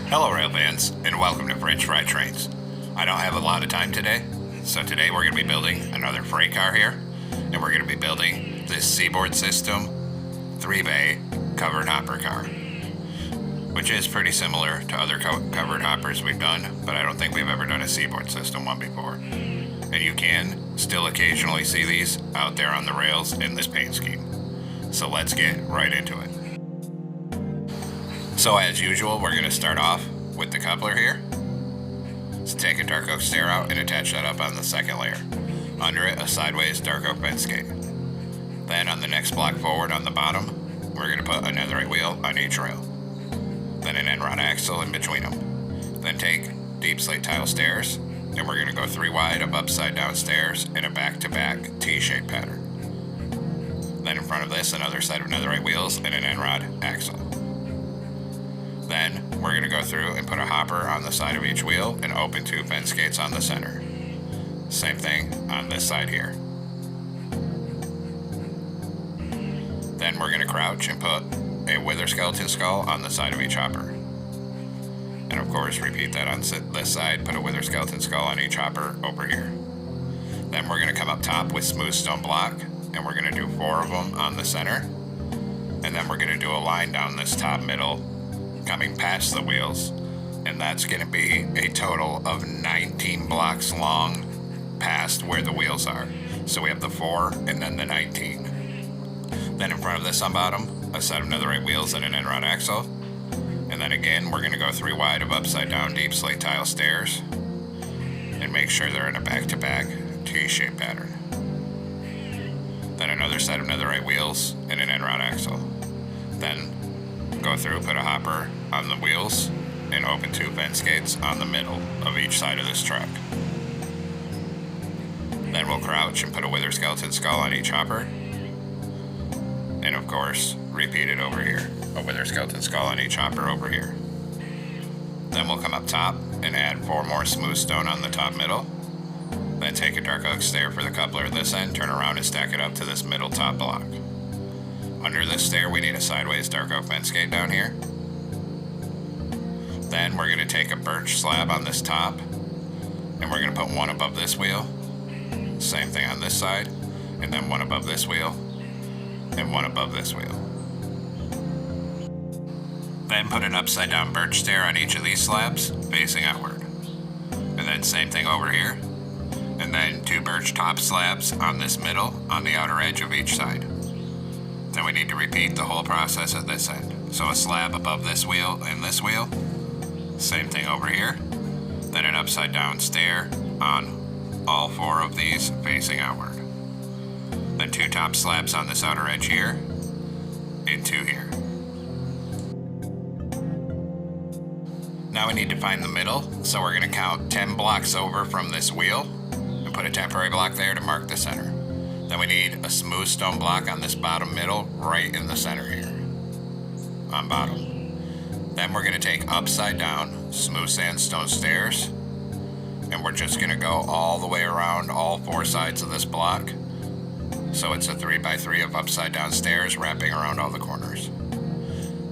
Hello rail fans, and welcome to French Fry Trains. I don't have a lot of time today, so today we're going to be building another freight car here, and we're going to be building this Seaboard system 3-bay covered hopper car, which is pretty similar to other covered hoppers we've done, but I don't think we've ever done a Seaboard system one before. And you can still occasionally see these out there on the rails in this paint scheme. So let's get right into it. So as usual, we're going to start off with the coupler here. So take a dark oak stair out and attach that up on the second layer. Under it, a sideways dark oak fence gate. Then on the next block forward on the bottom, we're going to put a netherite wheel on each rail. Then an end rod axle in between them. Then take deep slate tile stairs, and we're going to go 3 wide of upside down stairs in a back-to-back T-shaped pattern. Then in front of this, another set of netherite wheels and an end rod axle. Then we're going to go through and put a hopper on the side of each wheel and open 2 fence gates on the center. Same thing on this side here. Then we're going to crouch and put a wither skeleton skull on the side of each hopper. And of course repeat that on this side, put a wither skeleton skull on each hopper over here. Then we're going to come up top with smooth stone block, and we're going to do 4 of them on the center. And then we're going to do a line down this top middle coming past the wheels, and that's going to be a total of 19 blocks long past where the wheels are. So we have the 4 and then the 19. Then in front of this on bottom, a set of netherite wheels and an end rod axle. And then again, we're going to go 3 wide of upside down deep slate tile stairs and make sure they're in a back-to-back T-shaped pattern. Then another set of netherite wheels and an end rod axle. Then go through, put a hopper on the wheels, and open 2 fence gates on the middle of each side of this truck. Then we'll crouch and put a wither skeleton skull on each hopper. And of course, repeat it over here. A wither skeleton skull on each hopper over here. Then we'll come up top and add 4 more smooth stone on the top middle. Then take a dark oak stair for the coupler at this end, turn around and stack it up to this middle top block. Under this stair, we need a sideways dark oak fence gate down here. Then we're going to take a birch slab on this top, and we're going to put 1 above this wheel. Same thing on this side, and then 1 above this wheel, and 1 above this wheel. Then put an upside down birch stair on each of these slabs, facing outward. And then same thing over here. And then 2 birch top slabs on this middle, on the outer edge of each side. Then we need to repeat the whole process at this end. So a slab above this wheel and this wheel. Same thing over here. Then an upside down stair on all 4 of these facing outward. Then 2 top slabs on this outer edge here, and 2 here. Now we need to find the middle, so we're going to count 10 blocks over from this wheel and put a temporary block there to mark the center. Then we need a smooth stone block on this bottom middle, right in the center here, on bottom. Then we're going to take upside down smooth sandstone stairs, and we're just going to go all the way around all 4 sides of this block. So it's a 3x3 of upside down stairs wrapping around all the corners.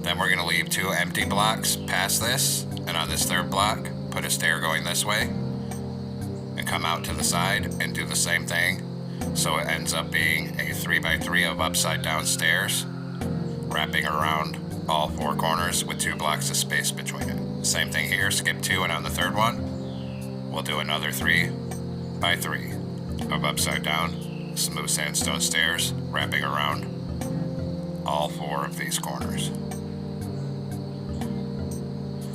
Then we're going to leave 2 empty blocks past this, and on this 3rd block, put a stair going this way, and come out to the side and do the same thing. So it ends up being a 3x3 of upside down stairs wrapping around all 4 corners with 2 blocks of space between it. Same thing here, skip 2, and on the 3rd one, we'll do another 3x3 of upside down smooth sandstone stairs wrapping around all 4 of these corners.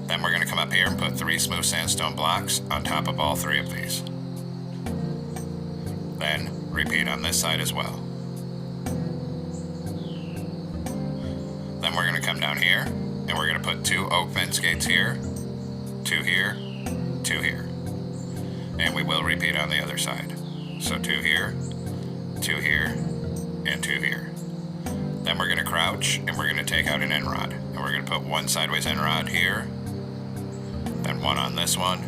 Then we're going to come up here and put 3 smooth sandstone blocks on top of all 3 of these. Then repeat on this side as well. Then we're going to come down here, and we're going to put 2 oak fence gates here, 2 here, 2 here. And we will repeat on the other side. So 2 here, 2 here, and 2 here. Then we're going to crouch, and we're going to take out an end rod. And we're going to put 1 sideways end rod here, then 1 on this one,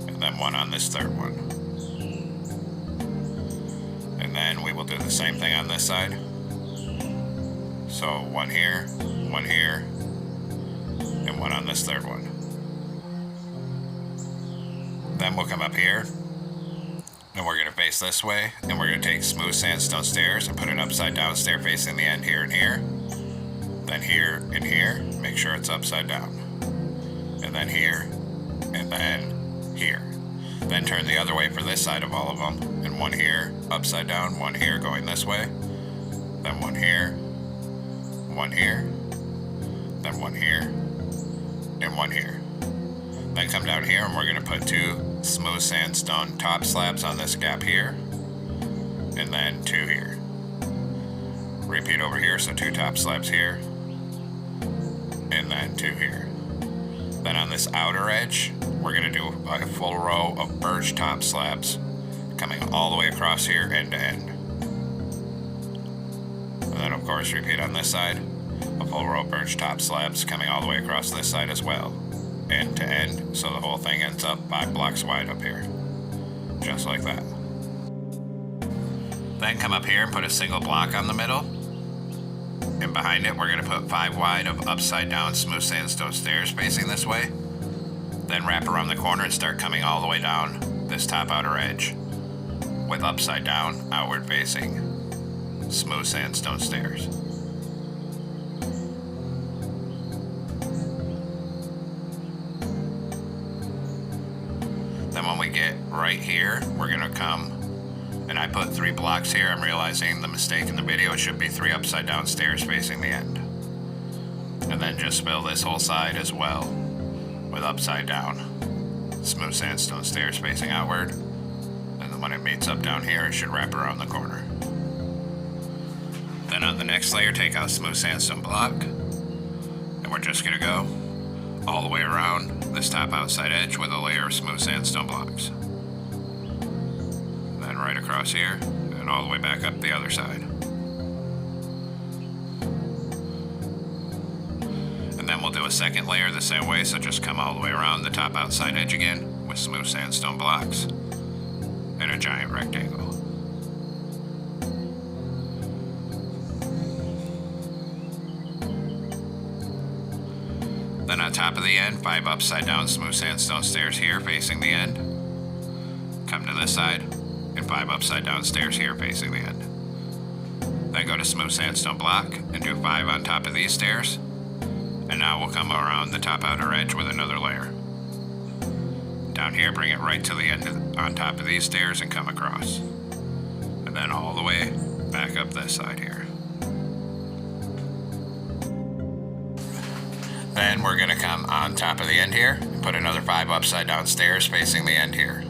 and then 1 on this 3rd one. And then we will do the same thing on this side. So one here, and one on this third one. Then we'll come up here, and we're going to face this way, and we're going to take smooth sandstone stairs and put an upside down stair facing the end here and here. Then here and here, make sure it's upside down. And then here, and then here. Then turn the other way for this side of all of them, and one here, upside down, one here going this way, then one here, then one here, and one here. Then come down here and we're going to put 2 smooth sandstone top slabs on this gap here, and then 2 here. Repeat over here, so 2 top slabs here, and then 2 here. Then on this outer edge, we're going to do a full row of birch top slabs coming all the way across here end to end. And then of course repeat on this side, a full row of birch top slabs coming all the way across this side as well, end to end, so the whole thing ends up 5 blocks wide up here, just like that. Then come up here and put a single block on the middle, and behind it we're going to put 5 wide of upside down smooth sandstone stairs facing this way. Then wrap around the corner and start coming all the way down this top outer edge with upside down outward facing smooth sandstone stairs. Then when we get right here, we're going to come, and I put 3 blocks here. I'm realizing the mistake in the video. It should be 3 upside down stairs facing the end. And then just fill this whole side as well with upside down smooth sandstone stairs facing outward. And then when it meets up down here, it should wrap around the corner. Then on the next layer, take out smooth sandstone block, and we're just going to go all the way around this top outside edge with a layer of smooth sandstone blocks. Then right across here and all the way back up the other side. And then we'll do a second layer the same way, so just come all the way around the top outside edge again with smooth sandstone blocks and a giant rectangle. Then on top of the end, 5 upside down smooth sandstone stairs here facing the end. Come to this side, and 5 upside down stairs here facing the end. Then go to smooth sandstone block and do 5 on top of these stairs. And now we'll come around the top outer edge with another layer. Down here, bring it right to the end on top of these stairs and come across. And then all the way back up this side here. Then we're going to come on top of the end here and put another 5 upside down stairs facing the end here.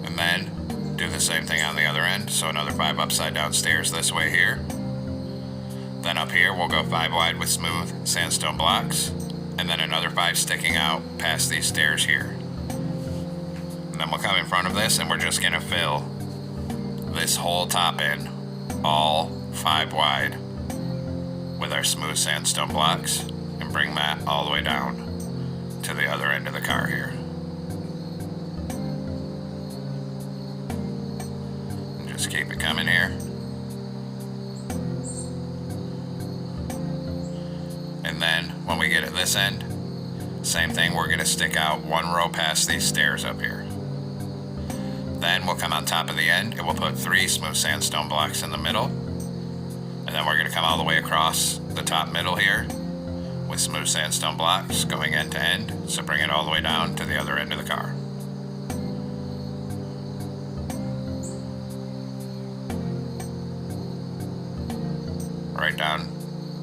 And then do the same thing on the other end, so another 5 upside down stairs this way here. Then up here we'll go 5 wide with smooth sandstone blocks, and then another 5 sticking out past these stairs here. And then we'll come in front of this and we're just going to fill this whole top in, all 5 wide, with our smooth sandstone blocks, and bring that all the way down to the other end of the car here. And just keep it coming here. And then when we get at this end, same thing, we're going to stick out 1 row past these stairs up here. Then we'll come on top of the end and we'll put 3 smooth sandstone blocks in the middle. And then we're going to come all the way across the top middle here with smooth sandstone blocks going end to end. So bring it all the way down to the other end of the car. Right down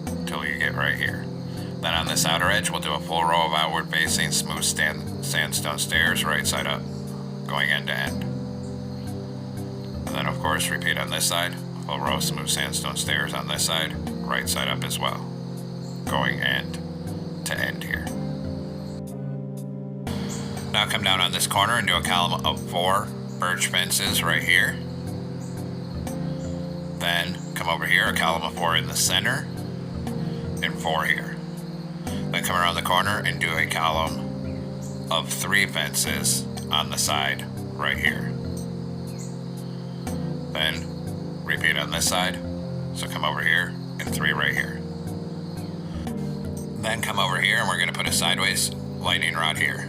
until you get right here. Then on this outer edge, we'll do a full row of outward facing smooth sandstone stairs right side up, going end to end. And then of course repeat on this side. Full row of smooth sandstone stairs on this side, right side up as well, going end to end here. Now come down on this corner and do a column of 4 birch fences right here. Then come over here, a column of 4 in the center, and 4 here. Then come around the corner and do a column of 3 fences on the side right here. Then repeat on this side. So come over here and 3 right here. Then come over here and we're going to put a sideways lightning rod here.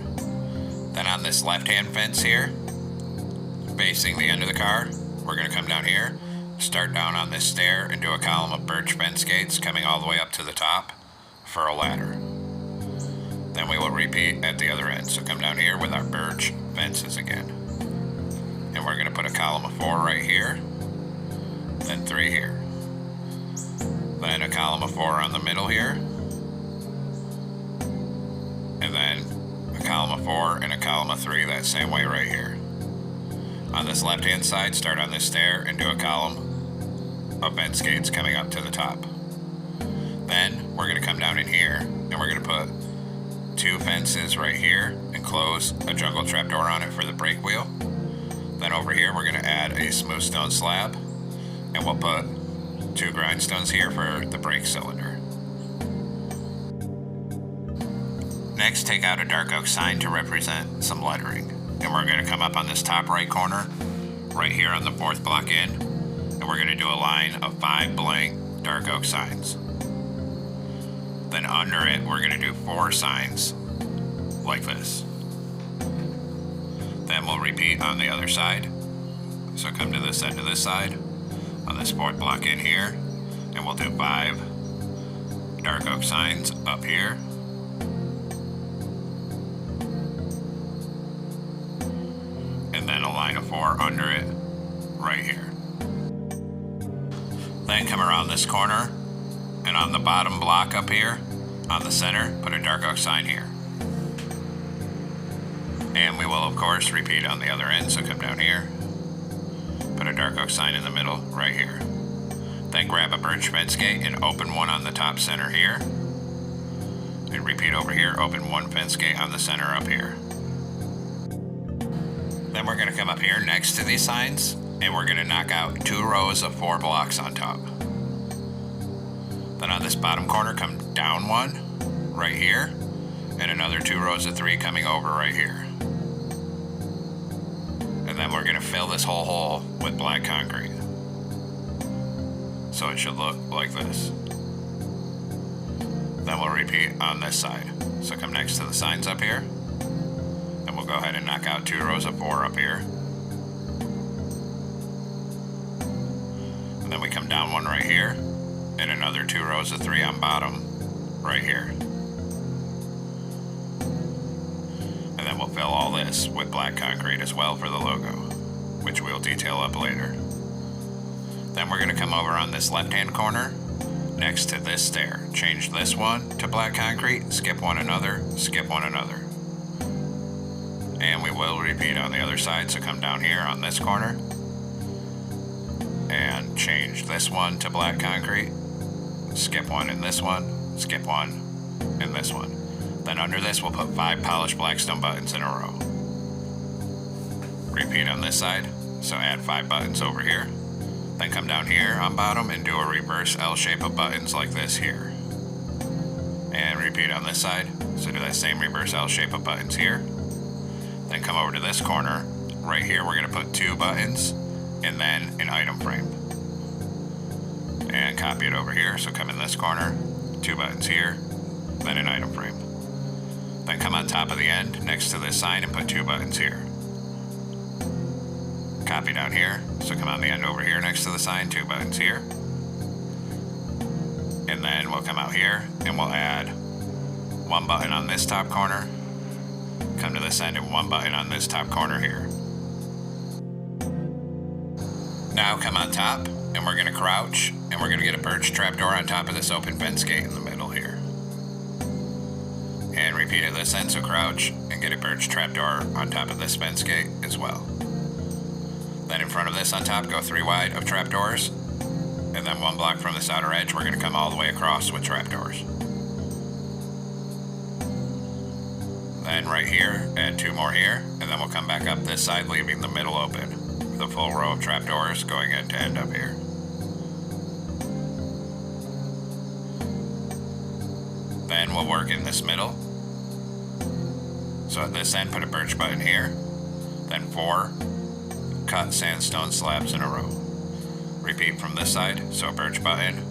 Then on this left-hand fence here, facing the end of the car, we're going to come down here, start down on this stair and do a column of birch fence gates coming all the way up to the top for a ladder. Then we will repeat at the other end. So come down here with our birch fences again. And we're going to put a column of 4 right here, then 3 here. Then a column of 4 on the middle here, and then a column of 4 and a column of 3 that same way right here. On this left hand side, start on this stair and do a column of fence gates coming up to the top. Then we're going to come down in here and we're going to put 2 fences right here and close a jungle trapdoor on it for the brake wheel. Then over here we're going to add a smooth stone slab and we'll put 2 grindstones here for the brake cylinder. Next, take out a dark oak sign to represent some lettering. And we're going to come up on this top right corner, right here on the 4th block in, and we're going to do a line of 5 blank dark oak signs. Then under it, we're going to do 4 signs, like this. Then we'll repeat on the other side. So come to this end of this side, on this 4th block in here, and we'll do 5 dark oak signs up here. And then a line of 4 under it, right here. Then come around this corner, and on the bottom block up here, on the center, put a dark oak sign here. And we will, of course, repeat on the other end, so come down here, put a dark oak sign in the middle, right here. Then grab a birch fence gate and open one on the top center here. And repeat over here, open 1 fence gate on the center up here. Then we're going to come up here next to these signs, and we're going to knock out 2 rows of 4 blocks on top. Then on this bottom corner, come down 1 right here, and another 2 rows of 3 coming over right here. And then we're going to fill this whole hole with black concrete. So it should look like this. Then we'll repeat on this side. So come next to the signs up here. And we'll go ahead and knock out 2 rows of 4 up here. And then we come down 1 right here, and another 2 rows of 3 on bottom right here. And then we'll fill all this with black concrete as well for the logo, which we'll detail up later. Then we're going to come over on this left-hand corner, next to this stair. Change this one to black concrete, skip one another, skip one another. And we will repeat on the other side, so come down here on this corner and change this one to black concrete, skip one in this one, skip one in this one. Then under this we'll put 5 polished blackstone buttons in a row. Repeat on this side, so add 5 buttons over here. Then come down here on bottom and do a reverse L shape of buttons like this here. And repeat on this side, so do that same reverse L shape of buttons here. Then come over to this corner. Right here we're going to put 2 buttons and then an item frame. And copy it over here. So come in this corner, 2 buttons here, then an item frame. Then come on top of the end next to this sign and put 2 buttons here. Copy down here. So come on the end over here next to the sign, 2 buttons here. And then we'll come out here and we'll add 1 button on this top corner. Come to this end and 1 button on this top corner here. Now come on top and we're going to crouch and we're going to get a birch trapdoor on top of this open fence gate in the middle here. And repeat at this end, so crouch and get a birch trapdoor on top of this fence gate as well. Then in front of this on top, go 3 wide of trapdoors. And then 1 block from this outer edge, we're going to come all the way across with trapdoors. Then right here, add 2 more here, and then we'll come back up this side, leaving the middle open, with a full row of trapdoors going end to end up here. Then we'll work in this middle. So at this end, put a birch button here, then 4 cut sandstone slabs in a row. Repeat from this side, so birch button,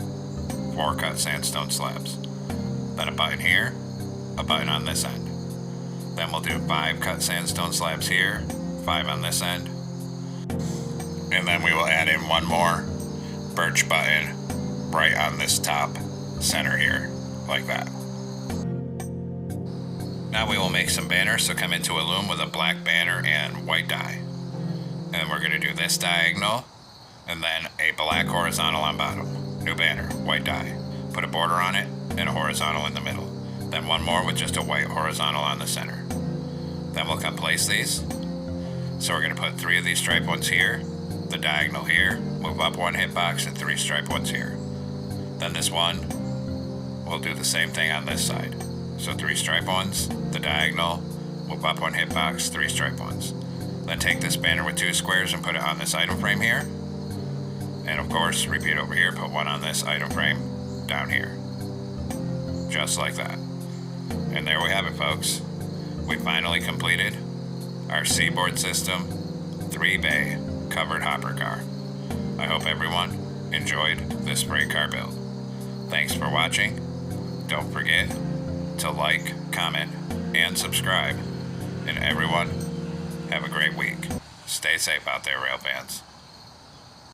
4 cut sandstone slabs. Then a button here, a button on this end. Then we'll do 5 cut sandstone slabs here, 5 on this end. And then we will add in 1 more birch button right on this top center here, like that. Now we will make some banners, so come into a loom with a black banner and white dye. And we're going to do this diagonal, and then a black horizontal on bottom. New banner, white dye. Put a border on it, and a horizontal in the middle. Then 1 more with just a white horizontal on the center. Then we'll come place these. So we're going to put 3 of these striped ones here, the diagonal here, move up 1 hitbox, and 3 striped ones here. Then this one, we'll do the same thing on this side. So 3 striped ones, the diagonal, move up 1 hitbox, 3 striped ones. Then take this banner with 2 squares and put it on this item frame here. And of course, repeat over here, put 1 on this item frame down here. Just like that. And there we have it, folks. We finally completed our Seaboard system 3-bay covered hopper car. I hope everyone enjoyed this freight car build. Thanks for watching. Don't forget to like, comment, and subscribe. And everyone, have a great week. Stay safe out there, rail fans.